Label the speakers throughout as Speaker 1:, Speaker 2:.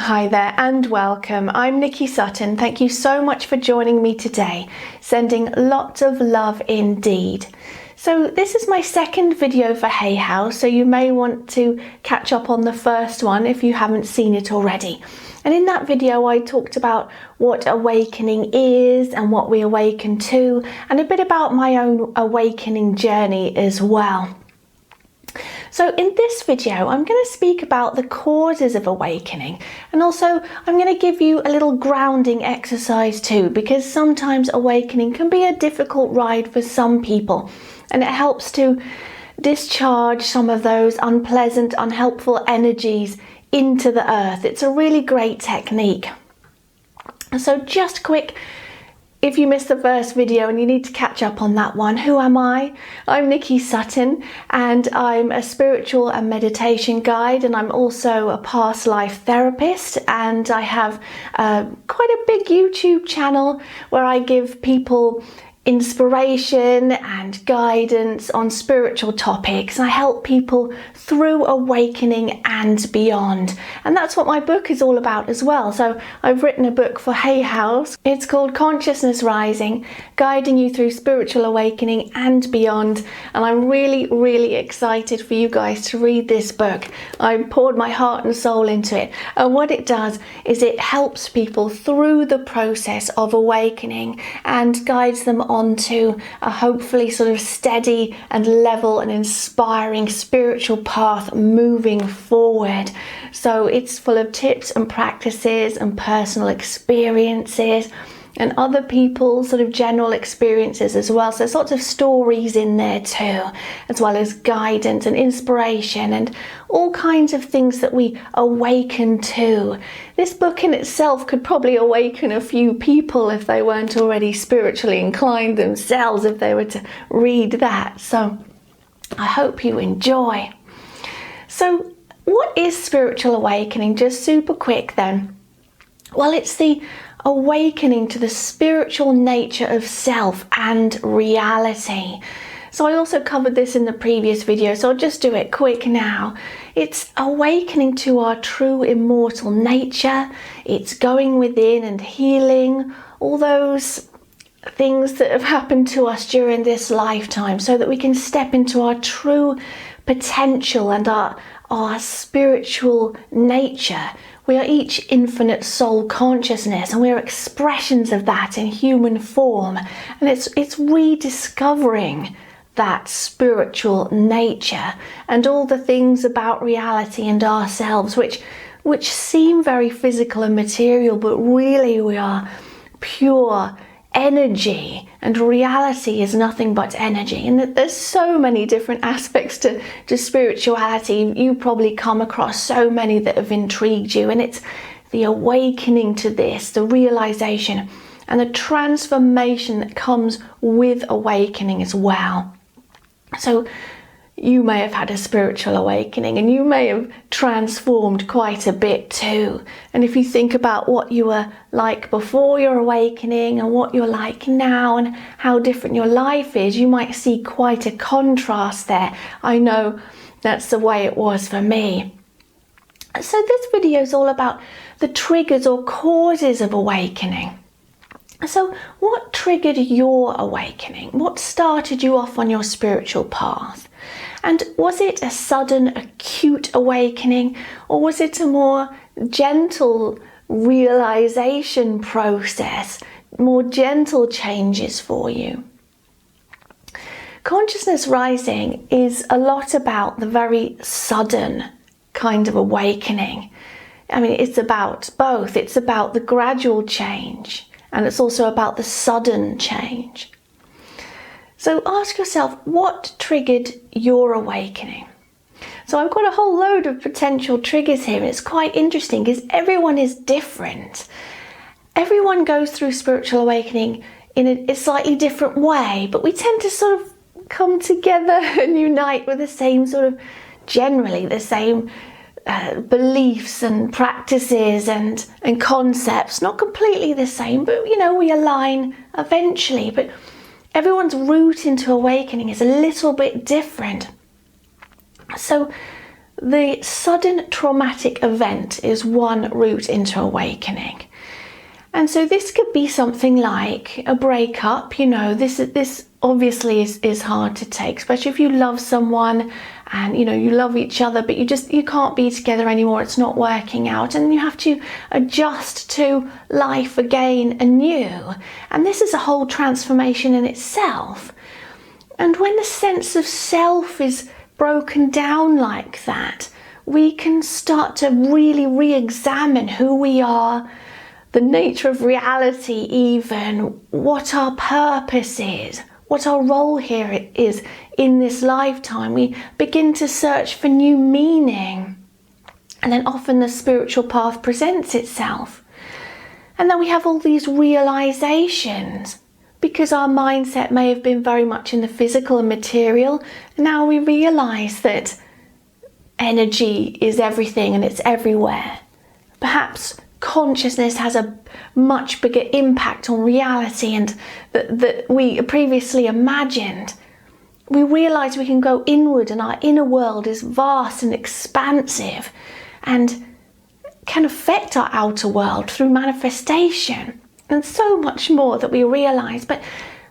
Speaker 1: Hi there and welcome. I'm Nicky Sutton. Thank you so much for joining me today. Sending lots of love indeed. So this is my second video for Hay House, so you may want to catch up on the first one if you haven't seen it already. And in that video I talked about what awakening is and what we awaken to, and a bit about my own awakening journey as well. So in this video, I'm going to speak about the causes of awakening, and also I'm going to give you a little grounding exercise too, because sometimes awakening can be a difficult ride for some people, and it helps to discharge some of those unpleasant, unhelpful energies into the earth. It's a really great technique. So just quick, if you missed the first video and you need to catch up on that one, who am I? I'm Nicky Sutton, and I'm a spiritual and meditation guide, and I'm also a past life therapist, and I have quite a big YouTube channel where I give people inspiration and guidance on spiritual topics. I help people through awakening and beyond, and that's what my book is all about as well. So I've written a book for Hay House. It's called Consciousness Rising, guiding you through spiritual awakening and beyond, and I'm really excited for you guys to read this book. I poured my heart and soul into it, and what it does is it helps people through the process of awakening and guides them onto a hopefully sort of steady and level and inspiring spiritual path moving forward. So it's full of tips and practices and personal experiences and other people's sort of general experiences as well. So there's lots of stories in there too, as well as guidance and inspiration and all kinds of things that we awaken to. This book in itself could probably awaken a few people if they weren't already spiritually inclined themselves, if they were to read that. So I hope you enjoy. So what is spiritual awakening? Just super quick then. Well, it's the awakening to the spiritual nature of self and reality. So I also covered this in the previous video, so I'll just do it quick now. It's awakening to our true immortal nature. It's going within and healing all those things that have happened to us during this lifetime, so that we can step into our true potential and our spiritual nature. We are each infinite soul consciousness, and we're expressions of that in human form. And it's rediscovering that spiritual nature and all the things about reality and ourselves which seem very physical and material, but really we are pure energy, and reality is nothing but energy. And there's so many different aspects to spirituality. You probably come across so many that have intrigued you, and it's the awakening to this, the realization and the transformation that comes with awakening as well. So you may have had a spiritual awakening, and you may have transformed quite a bit too. And if you think about what you were like before your awakening and what you're like now and how different your life is, you might see quite a contrast there. I know that's the way it was for me. So this video is all about the triggers or causes of awakening. So what triggered your awakening? What started you off on your spiritual path? And was it a sudden, acute awakening, or was it a more gentle realization process, more gentle changes for you? Consciousness rising is a lot about the very sudden kind of awakening. I mean, it's about both. It's about the gradual change, and it's also about the sudden change. So ask yourself, what triggered your awakening? So I've got a whole load of potential triggers here. It's quite interesting because everyone is different. Everyone goes through spiritual awakening in a slightly different way, but we tend to sort of come together and unite with the same sort of, generally the same beliefs and practices and concepts. Not completely the same, but you know, we align eventually. But everyone's route into awakening is a little bit different. So the sudden traumatic event is one route into awakening. And so this could be something like a breakup. You know, this obviously is hard to take, especially if you love someone and, you know, you love each other, but you can't be together anymore. It's not working out, and you have to adjust to life again anew. And this is a whole transformation in itself. And when the sense of self is broken down like that, we can start to really re-examine who we are, the nature of reality even, what our purpose is, what our role here is in this lifetime. We begin to search for new meaning, and then often the spiritual path presents itself. And then we have all these realizations, because our mindset may have been very much in the physical and material. Now we realize that energy is everything and it's everywhere. Perhaps consciousness has a much bigger impact on reality and that we previously imagined. We realize we can go inward, and our inner world is vast and expansive and can affect our outer world through manifestation, and so much more that we realize. But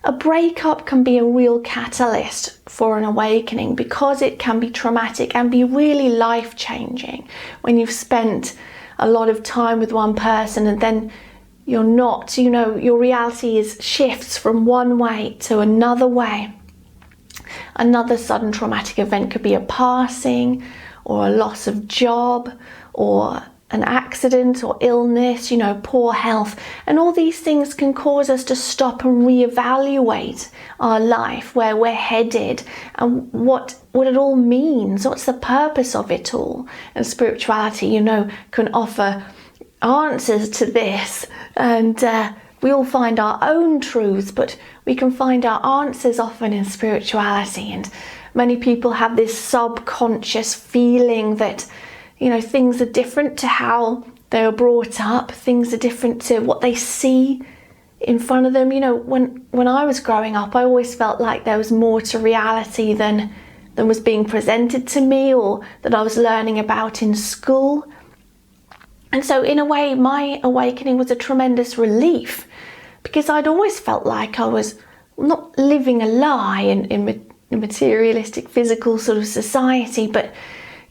Speaker 1: a breakup can be a real catalyst for an awakening, because it can be traumatic and be really life-changing when you've spent a lot of time with one person and then you're not, you know, your reality shifts from one way to another way. Another sudden traumatic event could be a passing, or a loss of job, or an accident or illness, you know, poor health. And all these things can cause us to stop and reevaluate our life, where we're headed, and what it all means. What's the purpose of it all? And spirituality, you know, can offer answers to this. And we all find our own truths, but we can find our answers often in spirituality. And many people have this subconscious feeling that, you know, things are different to how they were brought up. Things are different to what they see in front of them. You know, when I was growing up, I always felt like there was more to reality than was being presented to me, or that I was learning about in school. And so in a way, my awakening was a tremendous relief, because I'd always felt like I was not living a lie in materialistic, physical sort of society, but,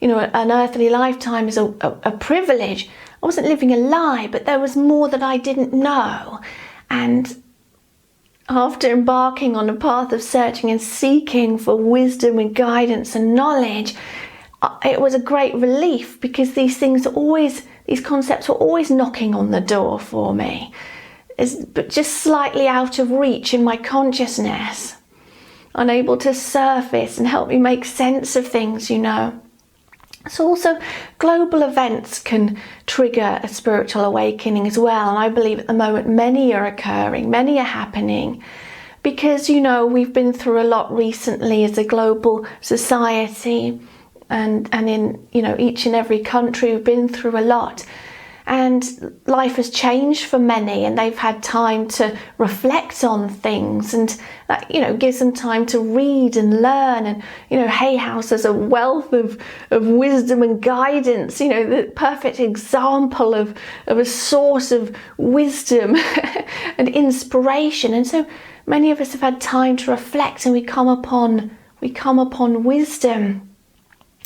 Speaker 1: you know, an earthly lifetime is a privilege. I wasn't living a lie, but there was more that I didn't know. And after embarking on a path of searching and seeking for wisdom and guidance and knowledge, it was a great relief, because these concepts were always knocking on the door for me, but just slightly out of reach in my consciousness, unable to surface and help me make sense of things, you know. So also global events can trigger a spiritual awakening as well. And I believe at the moment many are occurring, many are happening, because, you know, we've been through a lot recently as a global society, and in, you know, each and every country we've been through a lot. And life has changed for many, and they've had time to reflect on things, and that, you know, gives them time to read and learn. And, you know, Hay House has a wealth of wisdom and guidance, you know, the perfect example of a source of wisdom and inspiration. And so many of us have had time to reflect, and we come upon wisdom.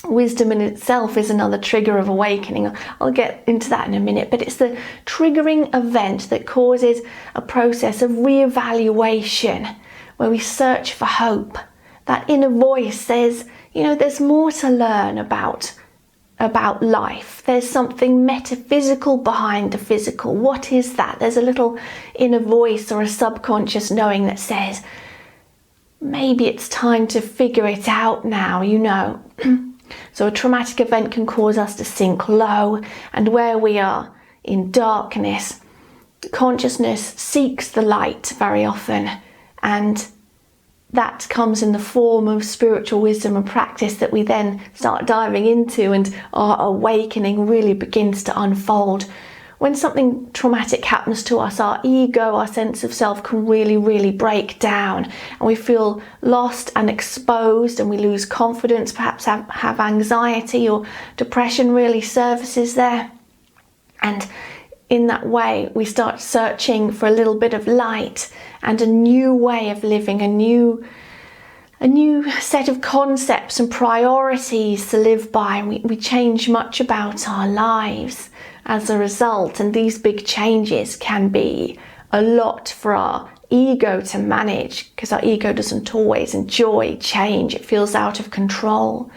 Speaker 1: Wisdom in itself is another trigger of awakening. I'll get into that in a minute, but it's the triggering event that causes a process of reevaluation, where we search for hope. That inner voice says, you know, there's more to learn about life. There's something metaphysical behind the physical. What is that? There's a little inner voice or a subconscious knowing that says, maybe it's time to figure it out now, you know. So a traumatic event can cause us to sink low, and where we are in darkness, consciousness seeks the light very often, and that comes in the form of spiritual wisdom and practice that we then start diving into, and our awakening really begins to unfold when something traumatic happens to us, our ego, our sense of self can really break down, and we feel lost and exposed, and we lose confidence, perhaps have anxiety, or depression really surfaces there. And in that way, we start searching for a little bit of light and a new way of living, a new set of concepts and priorities to live by, and we change much about our lives as a result. And these big changes can be a lot for our ego to manage, because our ego doesn't always enjoy change. It feels out of control.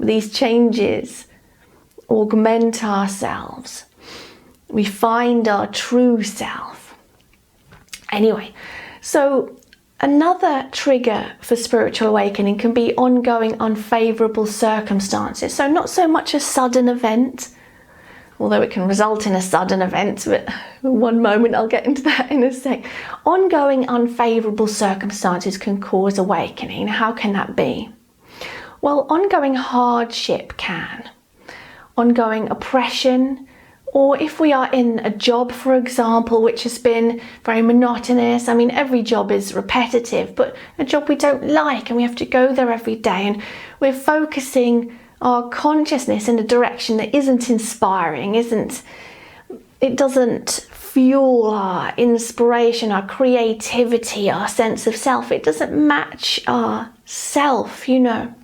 Speaker 1: These changes augment ourselves. We find our true self. Anyway, so another trigger for spiritual awakening can be ongoing unfavorable circumstances. So not so much a sudden event, although it can result in a sudden event, but one moment, I'll get into that in a sec. Ongoing unfavorable circumstances can cause awakening. How can that be? Well, ongoing hardship can. Ongoing oppression, or if we are in a job, for example, which has been very monotonous. I mean, every job is repetitive, but a job we don't like, and we have to go there every day, and we're focusing our consciousness in a direction that isn't inspiring, it doesn't fuel our inspiration, our creativity, our sense of self. It doesn't match our self, you know.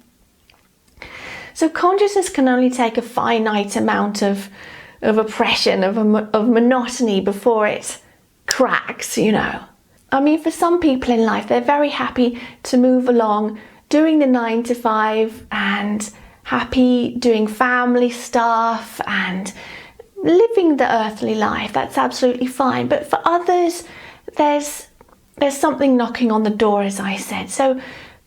Speaker 1: So consciousness can only take a finite amount of oppression, of monotony before it cracks, you know. I mean, for some people in life, they're very happy to move along doing the 9 to 5 and happy doing family stuff and living the earthly life. That's absolutely fine. But for others, there's something knocking on the door, as I said. So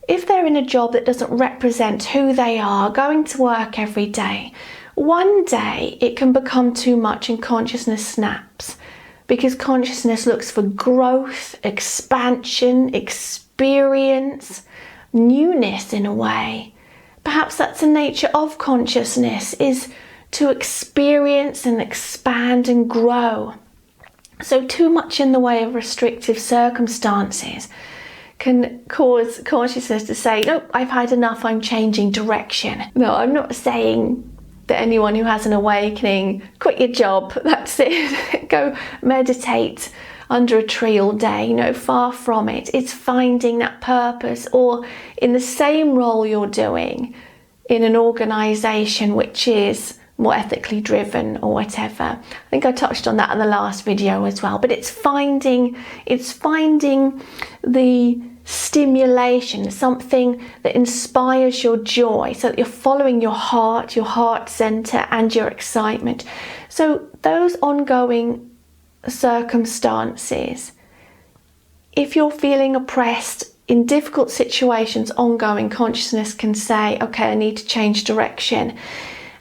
Speaker 1: if they're in a job that doesn't represent who they are, going to work every day, one day it can become too much and consciousness snaps, because consciousness looks for growth, expansion, experience, newness in a way. Perhaps that's the nature of consciousness, is to experience and expand and grow. So too much in the way of restrictive circumstances can cause consciousness to say, nope, I've had enough, I'm changing direction. No, I'm not saying that anyone who has an awakening, quit your job, that's it, go meditate under a tree all day. No, far from it. It's finding that purpose, or in the same role you're doing in an organisation which is more ethically driven or whatever. I think I touched on that in the last video as well, but it's finding the stimulation, something that inspires your joy, so that you're following your heart center and your excitement. So those ongoing circumstances, if you're feeling oppressed in difficult situations, ongoing consciousness can say, okay, I need to change direction.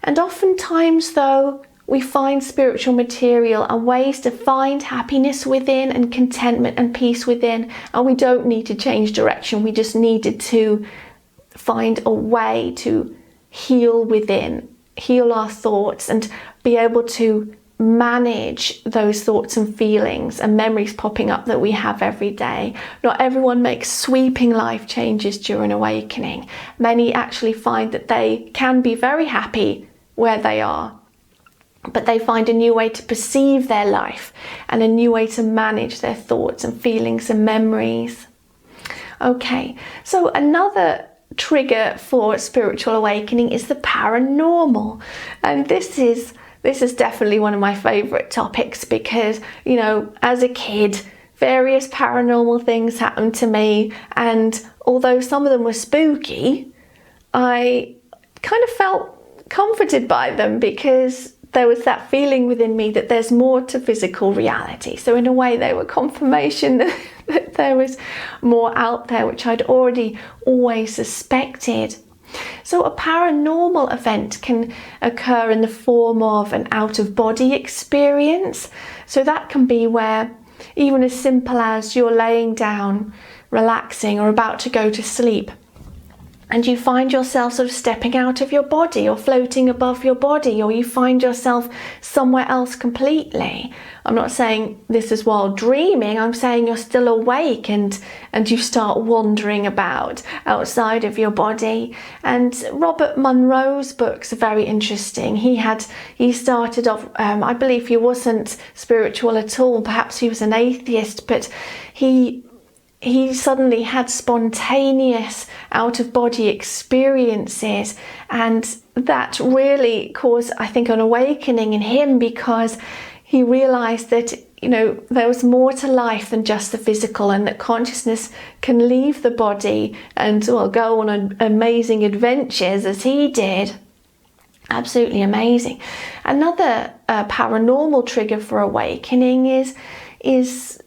Speaker 1: And oftentimes though, we find spiritual material and ways to find happiness within and contentment and peace within, and we don't need to change direction. We just needed to find a way to heal within, heal our thoughts, and be able to manage those thoughts and feelings and memories popping up that we have every day. Not everyone makes sweeping life changes during awakening. Many actually find that they can be very happy where they are, but they find a new way to perceive their life and a new way to manage their thoughts and feelings and memories. Okay, so another trigger for spiritual awakening is the paranormal. And this is definitely one of my favorite topics, because, you know, as a kid, various paranormal things happened to me, and although some of them were spooky, I kind of felt comforted by them, because there was that feeling within me that there's more to physical reality. So in a way, they were confirmation that there was more out there, which I'd already always suspected. So a paranormal event can occur in the form of an out-of-body experience. So that can be where, even as simple as you're laying down, relaxing, or about to go to sleep, and you find yourself sort of stepping out of your body or floating above your body, or you find yourself somewhere else completely. I'm not saying this is while dreaming, I'm saying you're still awake and you start wandering about outside of your body. And Robert Monroe's books are very interesting. He started off, I believe he wasn't spiritual at all, perhaps he was an atheist, but he suddenly had spontaneous out-of-body experiences, and that really caused, I think, an awakening in him, because he realized that, you know, there was more to life than just the physical, and that consciousness can leave the body and, well, go on amazing adventures as he did. Absolutely amazing. Another paranormal trigger for awakening is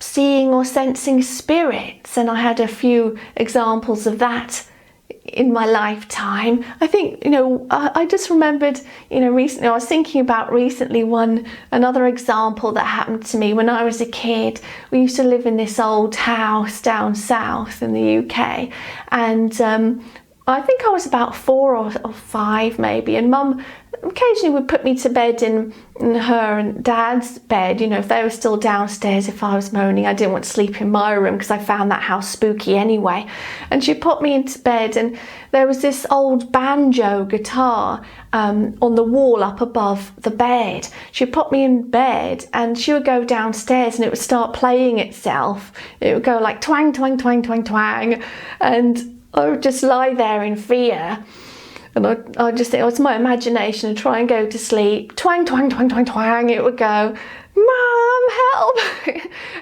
Speaker 1: seeing or sensing spirits, and I had a few examples of that in my lifetime. I think, you know, I just remembered, you know, recently, I was thinking about recently another example that happened to me when I was a kid. We used to live in this old house down south in the UK, and I think I was about 4 or 5 maybe, and Mum occasionally would put me to bed in her and Dad's bed, you know, if they were still downstairs. If I was moaning, I didn't want to sleep in my room because I found that house spooky anyway. And she put me into bed, and there was this old banjo guitar on the wall up above the bed. She'd put me in bed and she would go downstairs and it would start playing itself. It would go like twang, twang, twang, twang, twang, and I would just lie there in fear. And I just think, oh, it's my imagination, and try and go to sleep. Twang, twang, twang, twang, twang. It would go, Mum, help.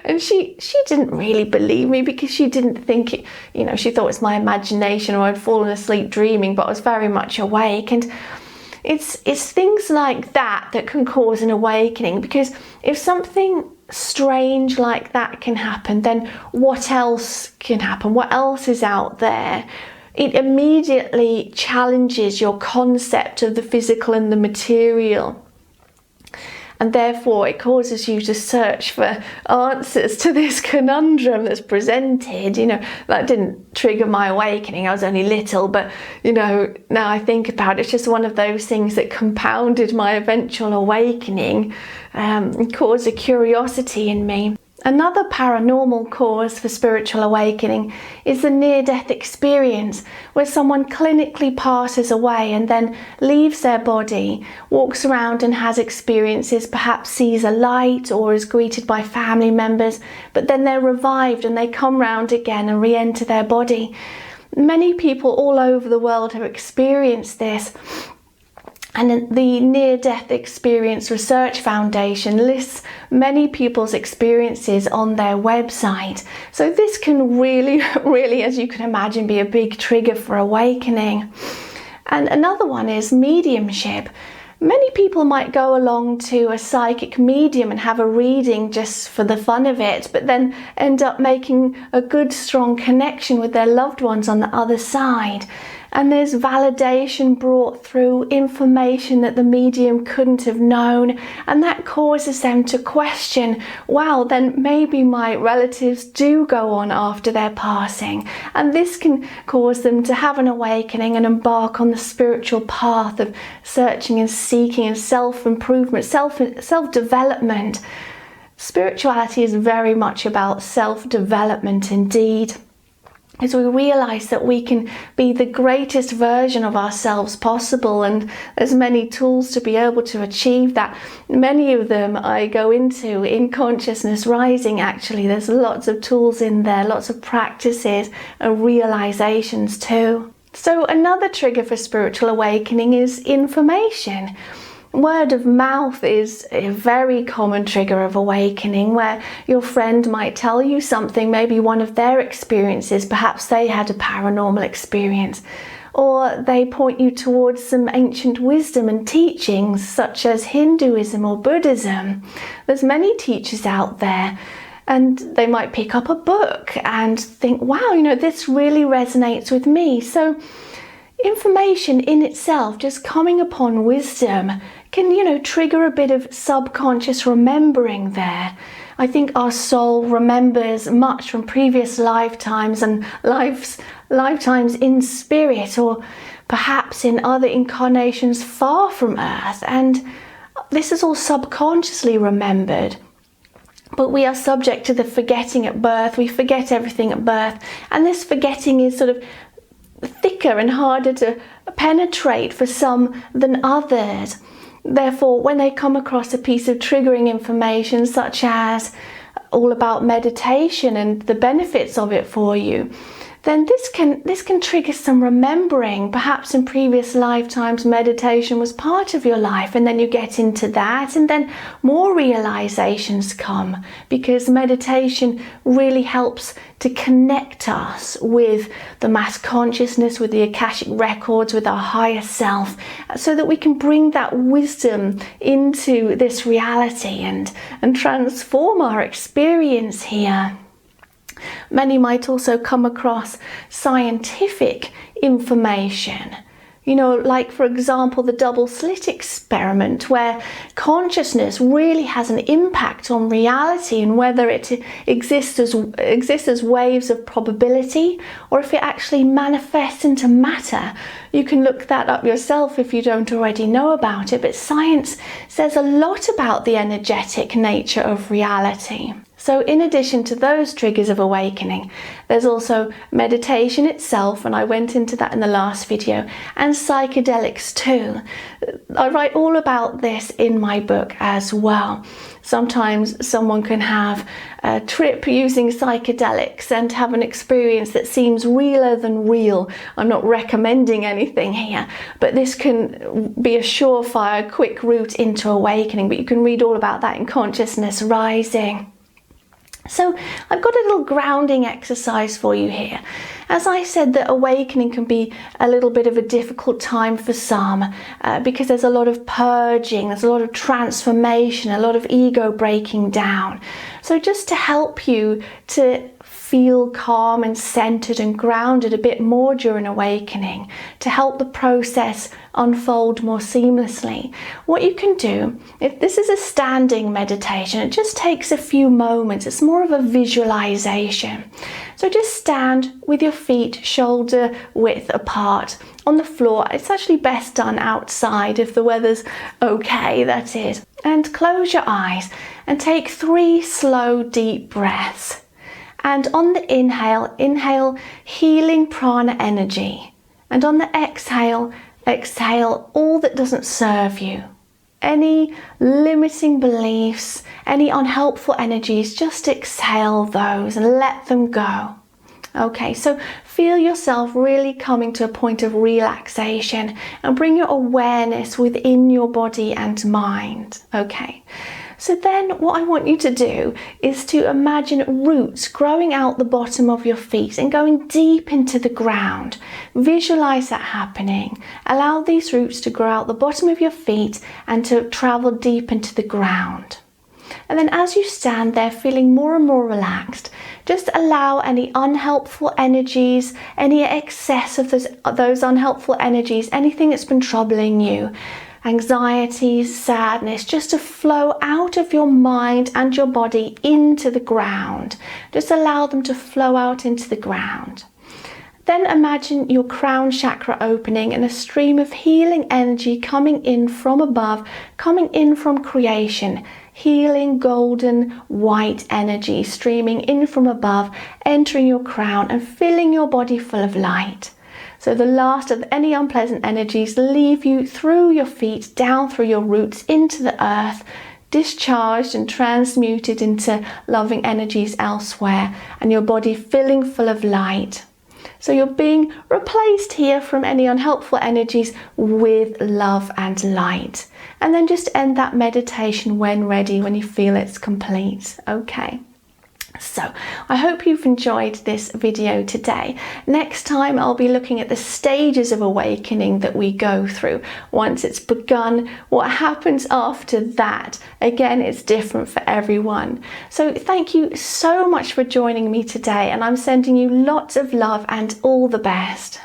Speaker 1: And she didn't really believe me, because she didn't think it, you know, she thought it was my imagination, or I'd fallen asleep dreaming, but I was very much awake. And it's things like that that can cause an awakening, because if something strange like that can happen, then what else can happen? What else is out there? It immediately challenges your concept of the physical and the material. And therefore it causes you to search for answers to this conundrum that's presented. You know, that didn't trigger my awakening. I was only little, but, you know, now I think about it, it's just one of those things that compounded my eventual awakening, and caused a curiosity in me. Another paranormal cause for spiritual awakening is the near-death experience, where someone clinically passes away and then leaves their body, walks around and has experiences, perhaps sees a light or is greeted by family members, but then they're revived and they come round again and re-enter their body. Many people all over the world have experienced this. And the Near-Death Experience Research Foundation lists many people's experiences on their website. So this can really, as you can imagine, be a big trigger for awakening. And another one is mediumship. Many people might go along to a psychic medium and have a reading just for the fun of it, but then end up making a good, strong connection with their loved ones on the other side. And there's validation brought through, information that the medium couldn't have known, and that causes them to question, wow, then maybe my relatives do go on after their passing. And this can cause them to have an awakening and embark on the spiritual path of searching and seeking and self-improvement, self-development. Spirituality is very much about self-development indeed. As we realise that we can be the greatest version of ourselves possible, and there's many tools to be able to achieve that. Many of them I go into in Consciousness Rising. Actually, there's lots of tools in there, lots of practices and realizations too. So another trigger for spiritual awakening is information. Word of mouth is a very common trigger of awakening, where your friend might tell you something, maybe one of their experiences, perhaps they had a paranormal experience, or they point you towards some ancient wisdom and teachings such as Hinduism or Buddhism. There's many teachers out there, and they might pick up a book and think, wow, you know, this really resonates with me. So information in itself, just coming upon wisdom, can, you know, trigger a bit of subconscious remembering there. I think our soul remembers much from previous lifetimes and lifetimes in spirit, or perhaps in other incarnations far from Earth, and this is all subconsciously remembered. But we are subject to the forgetting at birth. We forget everything at birth, and this forgetting is sort of thicker and harder to penetrate for some than others. Therefore, when they come across a piece of triggering information, such as all about meditation and the benefits of it for you, then this can trigger some remembering. Perhaps in previous lifetimes meditation was part of your life, and then you get into that, and then more realizations come, because meditation really helps to connect us with the mass consciousness, with the Akashic records, with our higher self, so that we can bring that wisdom into this reality and transform our experience here. Many might also come across scientific information, you know, like for example the double slit experiment, where consciousness really has an impact on reality, and whether it exists as waves of probability, or if it actually manifests into matter. You can look that up yourself if you don't already know about it, but science says a lot about the energetic nature of reality. So in addition to those triggers of awakening, there's also meditation itself, and I went into that in the last video, and psychedelics too. I write all about this in my book as well. Sometimes someone can have a trip using psychedelics and have an experience that seems realer than real. I'm not recommending anything here, but this can be a surefire, quick route into awakening. But you can read all about that in Consciousness Rising. So I've got a little grounding exercise for you here. As I said, that awakening can be a little bit of a difficult time for some because there's a lot of purging, there's a lot of transformation, a lot of ego breaking down. So just to help you to feel calm and centered and grounded a bit more during awakening, to help the process unfold more seamlessly, what you can do, if this is a standing meditation, it just takes a few moments. It's more of a visualization. So just stand with your feet shoulder width apart on the floor. It's actually best done outside if the weather's okay, that is. And close your eyes and take 3 slow deep breaths. And on the inhale, inhale healing prana energy. And on the exhale, exhale all that doesn't serve you. Any limiting beliefs, any unhelpful energies, just exhale those and let them go. Okay, so feel yourself really coming to a point of relaxation and bring your awareness within your body and mind. Okay. So then what I want you to do is to imagine roots growing out the bottom of your feet and going deep into the ground. Visualize that happening. Allow these roots to grow out the bottom of your feet and to travel deep into the ground. And then as you stand there feeling more and more relaxed, just allow any unhelpful energies, any excess of those unhelpful energies, anything that's been troubling you, anxiety, sadness, just to flow out of your mind and your body into the ground. Just allow them to flow out into the ground. Then imagine your crown chakra opening and a stream of healing energy coming in from above, coming in from creation. Healing golden white energy streaming in from above, entering your crown and filling your body full of light. So the last of any unpleasant energies leave you through your feet, down through your roots, into the earth, discharged and transmuted into loving energies elsewhere, and your body filling full of light. So you're being replaced here from any unhelpful energies with love and light. And then just end that meditation when ready, when you feel it's complete. Okay. So I hope you've enjoyed this video today. Next time I'll be looking at the stages of awakening that we go through. Once it's begun, what happens after that? Again, it's different for everyone. So thank you so much for joining me today, and I'm sending you lots of love and all the best.